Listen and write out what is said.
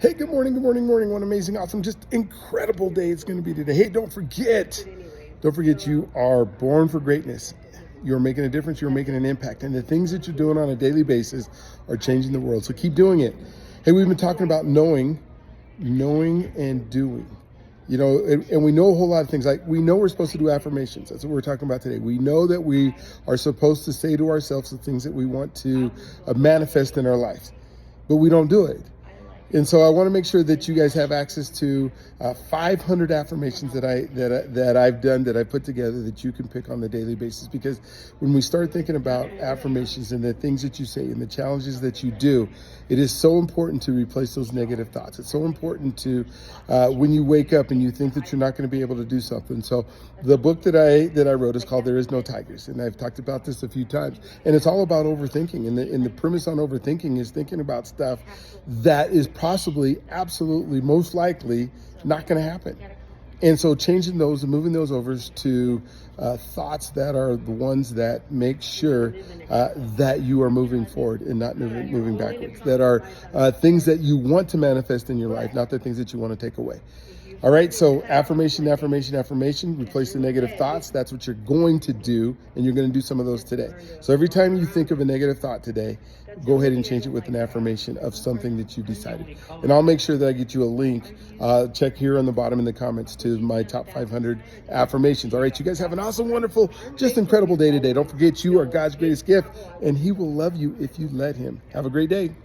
Hey, good morning, good morning, morning. What an amazing, awesome, just incredible day it's going to be today. Hey, don't forget you are born for greatness. You're making a difference, you're making an impact. And the things that you're doing on a daily basis are changing the world. So keep doing it. Hey, we've been talking about knowing and doing. And we know a whole lot of things. Like we know we're supposed to do affirmations. That's what we're talking about today. We know that we are supposed to say to ourselves the things that we want to manifest in our lives, but we don't do it. And so I want to make sure that you guys have access to 500 affirmations that I've done, that I put together, that you can pick on the daily basis. Because when we start thinking about affirmations and the things that you say and the challenges that you do, it is so important to replace those negative thoughts. It's so important to when you wake up and you think that you're not going to be able to do something. So the book that I wrote is called "There Is No Tigers," and I've talked about this a few times. And it's all about overthinking. And the premise on overthinking is thinking about stuff that is possibly, absolutely, most likely not going to happen. And so changing those and moving those over to thoughts that are the ones that make sure that you are moving forward and not moving backwards, that are things that you want to manifest in your life, not the things that you want to take away. All right, so affirmation, affirmation, affirmation, replace the negative thoughts. That's what you're going to do, and you're going to do some of those today. So every time you think of a negative thought today, go ahead and change it with an affirmation of something that you decided. And I'll make sure that I get you a link. Check here on the bottom in the comments to my top 500 affirmations. All right, you guys have an awesome, wonderful, just incredible day today. Don't forget, you are God's greatest gift, and He will love you if you let Him. Have a great day.